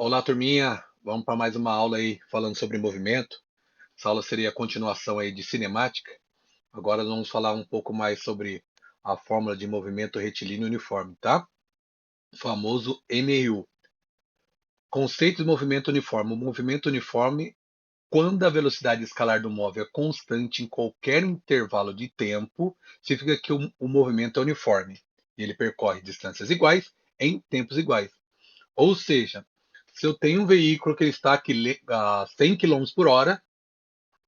Olá, turminha. Vamos para mais uma aula aí falando sobre movimento. Essa aula seria a continuação aí de cinemática. Agora nós vamos falar um pouco mais sobre a fórmula de movimento retilíneo uniforme, tá? O famoso MRU. Conceito de movimento uniforme. O movimento uniforme, quando a velocidade escalar do móvel é constante em qualquer intervalo de tempo, significa que o movimento é uniforme. E ele percorre distâncias iguais em tempos iguais. Ou seja, se eu tenho um veículo que está aqui a 100 km por hora,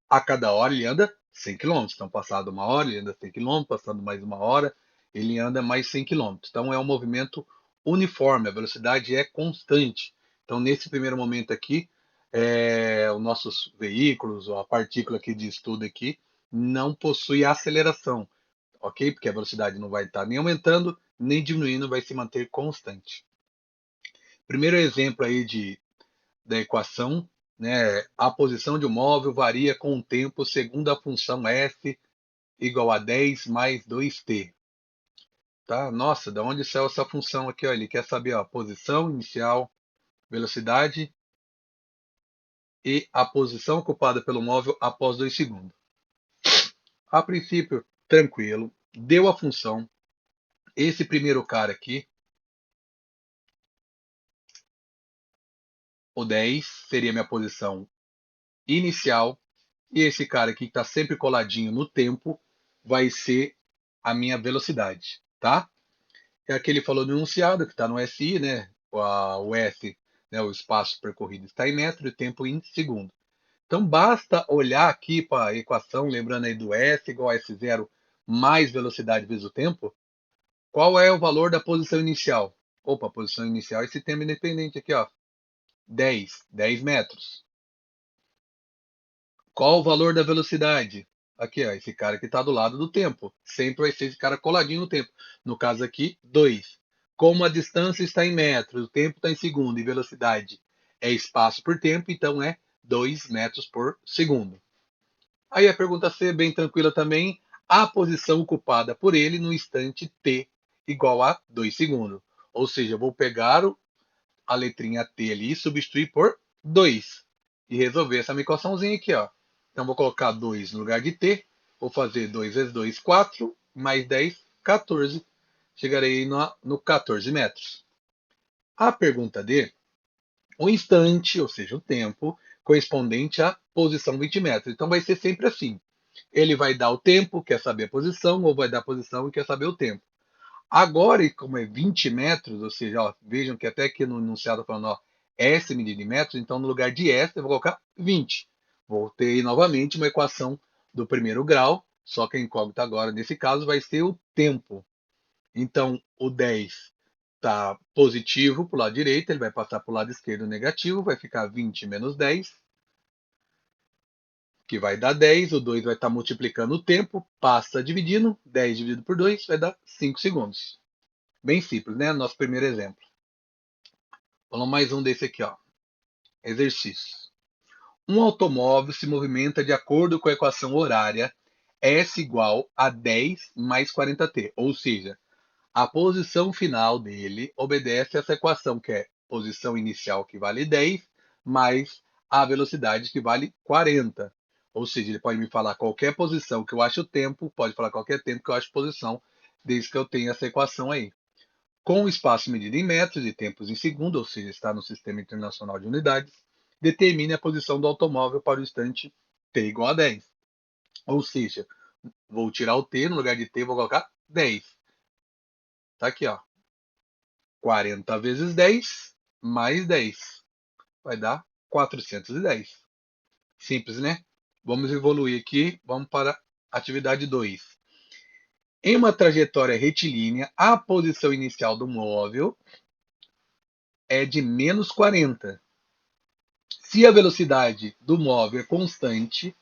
a cada hora ele anda 100 km. Então, passado uma hora, ele anda 100 km, passando mais uma hora, ele anda mais 100 km. Então, é um movimento uniforme, a velocidade é constante. Então, nesse primeiro momento aqui, os nossos veículos, a partícula aqui de estudo aqui, não possui aceleração, ok? Porque a velocidade não vai estar nem aumentando, nem diminuindo, vai se manter constante. Primeiro exemplo aí da equação, né? A posição de um móvel varia com o tempo segundo a função f igual a 10 mais 2t. Tá? Nossa, da onde saiu essa função aqui? Ó? Ele quer saber a posição inicial, velocidade e a posição ocupada pelo móvel após 2 segundos. A princípio, tranquilo. Deu a função. Esse primeiro cara aqui, o 10, seria minha posição inicial. E esse cara aqui que está sempre coladinho no tempo vai ser a minha velocidade, tá? É aquele falou no enunciado que está no SI, né? O S, né? O espaço percorrido está em metro e o tempo em segundo. Então basta olhar aqui para a equação, lembrando aí do S igual a S0 mais velocidade vezes o tempo. Qual é o valor da posição inicial? Opa, posição inicial, esse tempo independente aqui, ó. 10 metros. Qual o valor da velocidade? Aqui, ó, esse cara que está do lado do tempo. Sempre vai ser esse cara coladinho no tempo. No caso aqui, 2. Como a distância está em metros, o tempo está em segundo e velocidade é espaço por tempo, então é 2 metros por segundo. Aí a pergunta C é bem tranquila também. A posição ocupada por ele no instante t igual a 2 segundos. Ou seja, eu vou pegar a letrinha T ali e substituir por 2. E resolver essa minha equaçãozinha aqui, ó. Então vou colocar 2 no lugar de T. Vou fazer 2 vezes 2, 4, mais 10, 14. Chegarei no 14 metros. A pergunta D, o instante, ou seja, o tempo, correspondente à posição 20 metros. Então vai ser sempre assim. Ele vai dar o tempo, quer saber a posição, ou vai dar a posição e quer saber o tempo. Agora, como é 20 metros, ou seja, ó, vejam que até aqui no enunciado falando, ó, S medida em metros, então no lugar de S eu vou colocar 20. Vou ter novamente uma equação do primeiro grau, só que a incógnita agora, nesse caso, vai ser o tempo. Então, o 10 está positivo para o lado direito, ele vai passar para o lado esquerdo negativo, vai ficar 20 menos 10, que vai dar 10, o 2 vai estar multiplicando o tempo, passa dividindo, 10 dividido por 2 vai dar 5 segundos. Bem simples, né? Nosso primeiro exemplo. Vamos mais um desse aqui, ó. Exercício. Um automóvel se movimenta de acordo com a equação horária S igual a 10 mais 40t. Ou seja, a posição final dele obedece a essa equação, que é posição inicial que vale 10 mais a velocidade que vale 40. Ou seja, ele pode me falar qualquer posição que eu acho o tempo, pode falar qualquer tempo que eu acho posição, desde que eu tenha essa equação aí. Com o espaço medido em metros e tempos em segundo, ou seja, está no Sistema Internacional de Unidades, determine a posição do automóvel para o instante t igual a 10. Ou seja, vou tirar o t, no lugar de t vou colocar 10. Tá aqui, ó. 40 vezes 10 mais 10. Vai dar 410. Simples, né? Vamos evoluir aqui. Vamos para a atividade 2. Em uma trajetória retilínea, a posição inicial do móvel é de menos 40. Se a velocidade do móvel é constante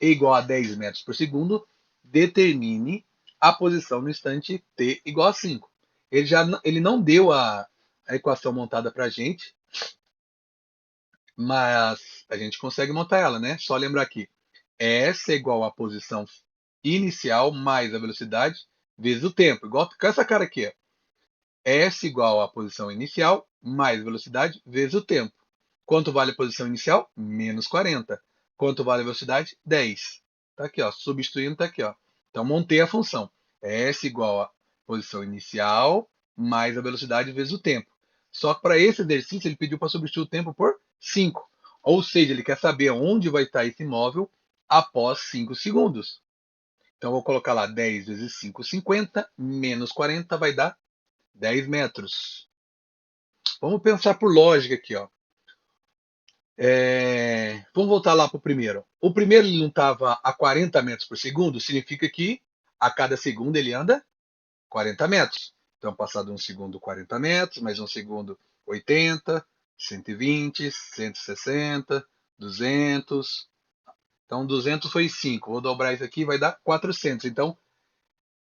e igual a 10 metros por segundo, determine a posição no instante t igual a 5. Ele não deu a equação montada para a gente, mas a gente consegue montar ela, né? Só lembrar aqui. S é igual à posição inicial mais a velocidade vezes o tempo. Igual com essa cara aqui. Ó. S igual à posição inicial mais velocidade vezes o tempo. Quanto vale a posição inicial? Menos 40. Quanto vale a velocidade? 10. Tá aqui, ó, substituindo, tá aqui, ó. Então, montei a função. S igual a posição inicial mais a velocidade vezes o tempo. Só que para esse exercício, ele pediu para substituir o tempo por 5. Ou seja, ele quer saber onde vai estar esse móvel após 5 segundos. Então, eu vou colocar lá 10 vezes 5, 50, menos 40 vai dar 10 metros. Vamos pensar por lógica aqui, ó. Vamos voltar lá para o primeiro. O primeiro ele não estava a 40 metros por segundo, significa que a cada segundo ele anda 40 metros. Então, passado um segundo, 40 metros, mais um segundo, 80, 120, 160, 200. Então, 200 foi 5. Vou dobrar isso aqui, vai dar 400. Então,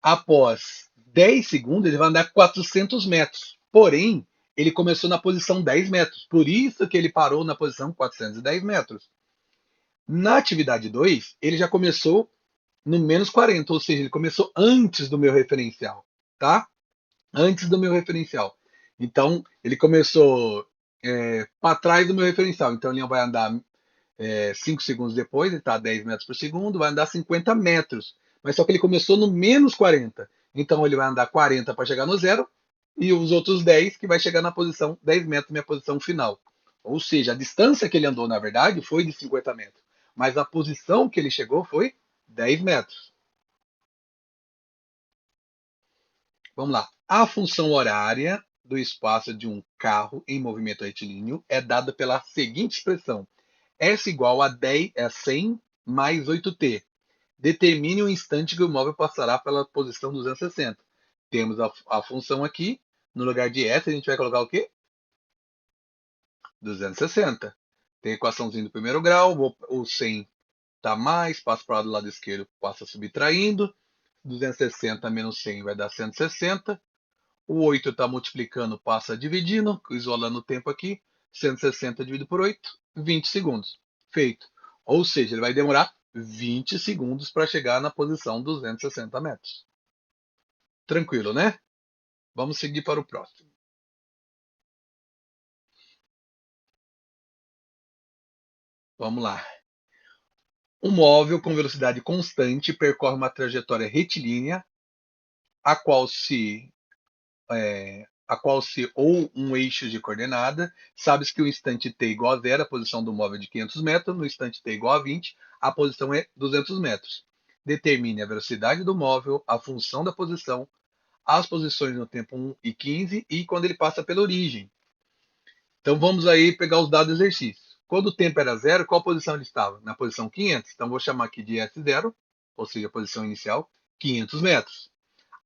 após 10 segundos, ele vai andar 400 metros. Porém, ele começou na posição 10 metros. Por isso que ele parou na posição 410 metros. Na atividade 2, ele já começou no menos 40, ou seja, ele começou antes do meu referencial, tá? Antes do meu referencial. Então, ele começou para trás do meu referencial. Então, ele vai andar 5 segundos depois, ele está a 10 metros por segundo, vai andar 50 metros. Mas só que ele começou no menos 40. Então, ele vai andar 40 para chegar no zero e os outros 10 que vai chegar na posição 10 metros, minha posição final. Ou seja, a distância que ele andou, na verdade, foi de 50 metros. Mas a posição que ele chegou foi 10 metros. Vamos lá. A função horária do espaço de um carro em movimento retilíneo é dada pela seguinte expressão: S igual a 10, 100 mais 8t. Determine o instante que o móvel passará pela posição 260. Temos a função aqui. No lugar de S, a gente vai colocar o quê? 260. Tem a equaçãozinha do primeiro grau. O 100 está mais, passa para o lado esquerdo, passa subtraindo. 260 menos 100 vai dar 160. O 8 está multiplicando, passa dividindo, isolando o tempo aqui. 160 dividido por 8, 20 segundos. Feito. Ou seja, ele vai demorar 20 segundos para chegar na posição 260 metros. Tranquilo, né? Vamos seguir para o próximo. Vamos lá. Um móvel com velocidade constante percorre uma trajetória retilínea, a qual se ou um eixo de coordenada, sabes que o instante t igual a 0, a posição do móvel é de 500 metros, no instante t igual a 20, a posição é 200 metros. Determine a velocidade do móvel, a função da posição, as posições no tempo 1 e 15 e quando ele passa pela origem. Então vamos aí pegar os dados do exercício. Quando o tempo era 0, qual posição ele estava? Na posição 500. Então vou chamar aqui de S0, ou seja, a posição inicial, 500 metros.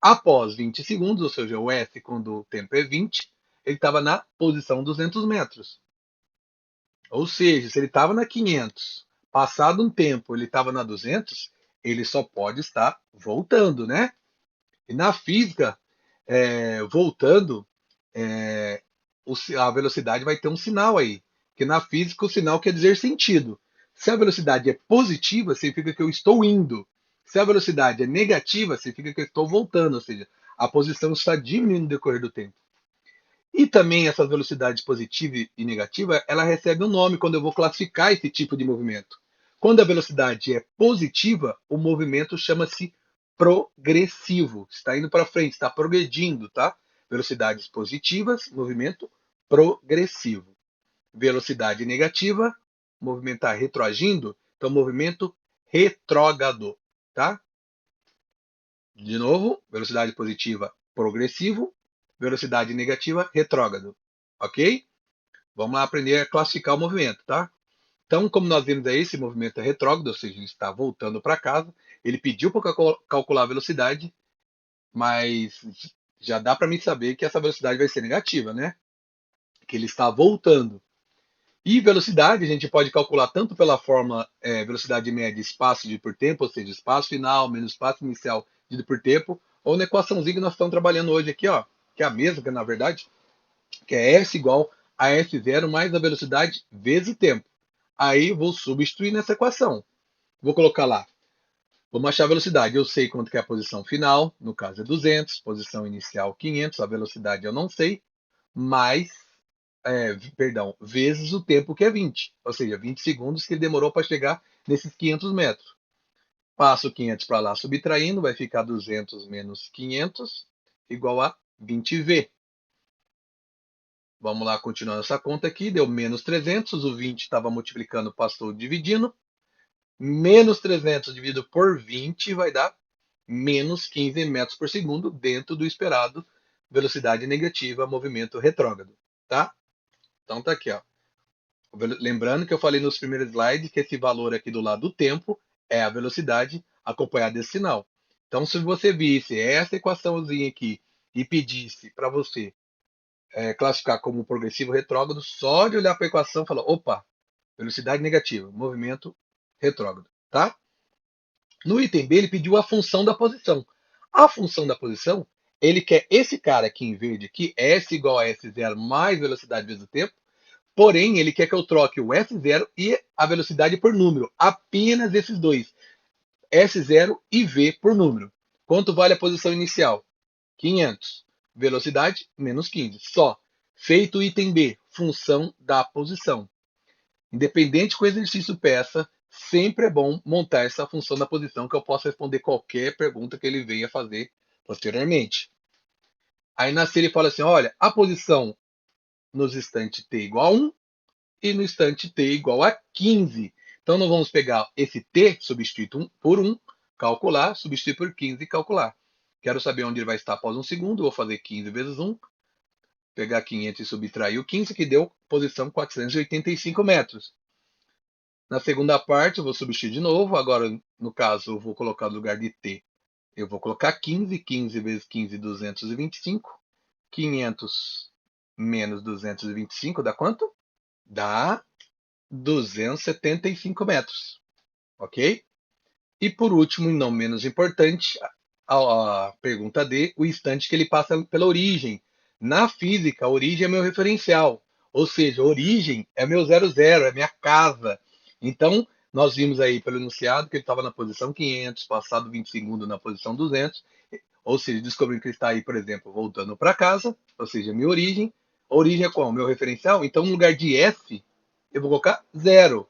Após 20 segundos, ou seja, o S quando o tempo é 20, ele estava na posição 200 metros. Ou seja, se ele estava na 500, passado um tempo ele estava na 200, ele só pode estar voltando, né? E na física, voltando, é, a velocidade vai ter um sinal aí. Que na física o sinal quer dizer sentido. Se a velocidade é positiva, significa que eu estou indo. Se a velocidade é negativa, significa que eu estou voltando, ou seja, a posição está diminuindo no decorrer do tempo. E também essa velocidade positiva e negativa, ela recebe um nome quando eu vou classificar esse tipo de movimento. Quando a velocidade é positiva, o movimento chama-se progressivo. Está indo para frente, está progredindo, tá? Velocidades positivas, movimento progressivo. Velocidade negativa, movimento está retroagindo, então movimento retrógrado, tá? De novo, velocidade positiva, progressivo, velocidade negativa, retrógrado, ok? Vamos lá aprender a classificar o movimento, tá? Então, como nós vimos aí, esse movimento é retrógrado, ou seja, ele está voltando para casa. Ele pediu para calcular a velocidade, mas já dá para mim saber que essa velocidade vai ser negativa, né? Que ele está voltando. E velocidade a gente pode calcular tanto pela fórmula velocidade média espaço dividido por tempo, ou seja, espaço final menos espaço inicial dividido por tempo, ou na equaçãozinha que nós estamos trabalhando hoje aqui, ó, que é a mesma, que na verdade, que é S igual a S0 mais a velocidade vezes o tempo. Aí eu vou substituir nessa equação. Vou colocar lá. Vamos achar a velocidade. Eu sei quanto que é a posição final, no caso é 200, posição inicial 500, a velocidade eu não sei, mais vezes o tempo que é 20. Ou seja, 20 segundos que ele demorou para chegar nesses 500 metros. Passo 500 para lá subtraindo, vai ficar 200 menos 500 igual a 20V. Vamos lá, continuando essa conta aqui, deu menos 300, o 20 estava multiplicando, passou dividindo. Menos 300 dividido por 20 vai dar menos 15 metros por segundo dentro do esperado velocidade negativa, movimento retrógrado, tá? Então tá aqui, ó. Lembrando que eu falei nos primeiros slides que esse valor aqui do lado do tempo é a velocidade acompanhada desse sinal. Então, se você visse essa equaçãozinha aqui e pedisse para você classificar como progressivo retrógrado, só de olhar para a equação, falar, opa, velocidade negativa, movimento retrógrado, tá? No item B, ele pediu a função da posição. A função da posição, ele quer esse cara aqui em verde, aqui, S igual a S0 mais velocidade vezes o tempo, porém, ele quer que eu troque o S0 e a velocidade por número, apenas esses dois, S0 e V por número. Quanto vale a posição inicial? 500. Velocidade, menos 15. Só. Feito o item B, função da posição. Independente que o exercício peça, sempre é bom montar essa função da posição que eu possa responder qualquer pergunta que ele venha fazer posteriormente. Aí na série ele fala assim, olha, a posição nos instantes t igual a 1 e no instante t igual a 15. Então nós vamos pegar esse t substituído por 1, calcular, substituir por 15 e calcular. Quero saber onde ele vai estar após um segundo, vou fazer 15 vezes 1, pegar 500 e subtrair o 15, que deu posição 485 metros. Na segunda parte, eu vou substituir de novo. Agora, no caso, eu vou colocar no lugar de t. Eu vou colocar 15. 15 vezes 15, 225. 500 menos 225 dá quanto? Dá 275 metros. Ok? E por último, e não menos importante, a pergunta D, o instante que ele passa pela origem. Na física, a origem é meu referencial. Ou seja, a origem é meu 00, é minha casa. Então, nós vimos aí pelo enunciado que ele estava na posição 500, passado 20 segundos na posição 200. Ou seja, descobrindo que ele está aí, por exemplo, voltando para casa, ou seja, minha origem. A origem é qual? Meu referencial? Então, no lugar de F, eu vou colocar 0.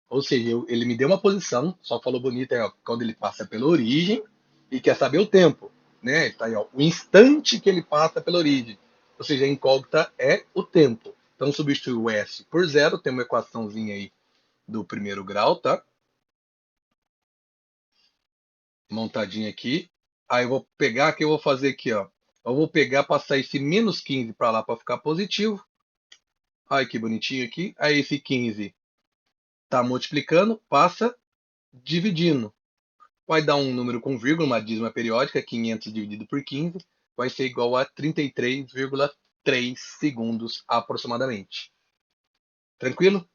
Ou seja, ele me deu uma posição, só falou bonito aí, ó, quando ele passa pela origem e quer saber o tempo. Né? Está aí, ó, o instante que ele passa pela origem. Ou seja, a incógnita é o tempo. Então, substitui o S por 0, tem uma equaçãozinha aí do primeiro grau, tá? Montadinha aqui. Aí eu vou pegar aqui, eu vou fazer aqui, ó. Eu vou pegar, passar esse menos 15 para lá para ficar positivo. Olha que bonitinho aqui. Aí esse 15 tá multiplicando, passa dividindo. Vai dar um número com vírgula, uma dízima periódica, 500 dividido por 15, vai ser igual a 33,3 segundos aproximadamente. Tranquilo?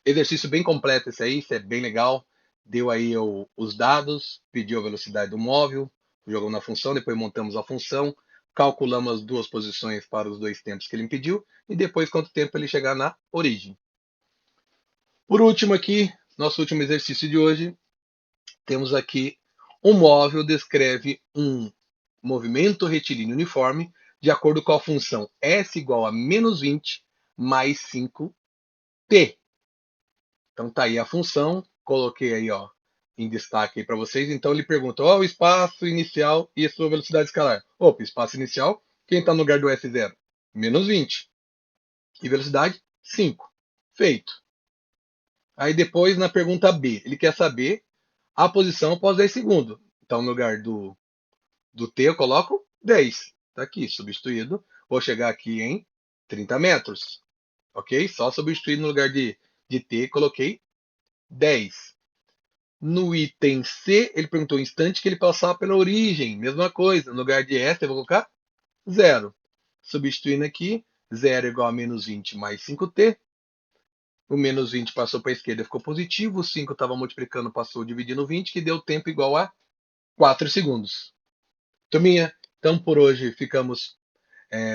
Exercício bem completo esse aí, isso é bem legal. Deu aí os dados, pediu a velocidade do móvel, jogou na função, depois montamos a função, calculamos as duas posições para os dois tempos que ele me pediu e depois quanto tempo ele chegar na origem. Por último aqui, nosso último exercício de hoje, temos aqui um móvel descreve um movimento retilíneo uniforme de acordo com a função S igual a menos 20 mais 5t. Então tá aí a função, coloquei aí ó, em destaque para vocês. Então ele pergunta, ó, o espaço inicial e a sua velocidade escalar. Opa, espaço inicial, quem está no lugar do S0? Menos 20. E velocidade? 5. Feito. Aí depois na pergunta B, ele quer saber a posição após 10 segundos. Então no lugar do T eu coloco 10. Está aqui, substituído. Vou chegar aqui em 30 metros. Ok? Só substituir no lugar de T, coloquei 10. No item C, ele perguntou o instante que ele passar pela origem. Mesma coisa. No lugar de S, eu vou colocar 0. Substituindo aqui, 0 igual a menos 20 mais 5t. O menos 20 passou para a esquerda, ficou positivo. O 5 estava multiplicando, passou dividindo 20, que deu tempo igual a 4 segundos. Turminha, então por hoje ficamos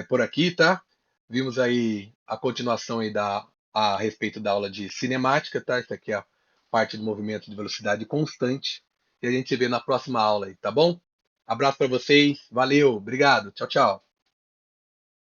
por aqui, tá? Vimos aí a continuação aí a respeito da aula de cinemática, tá? Isso aqui é a parte do movimento de velocidade constante. E a gente se vê na próxima aula aí, tá bom? Abraço para vocês, valeu, obrigado, tchau, tchau.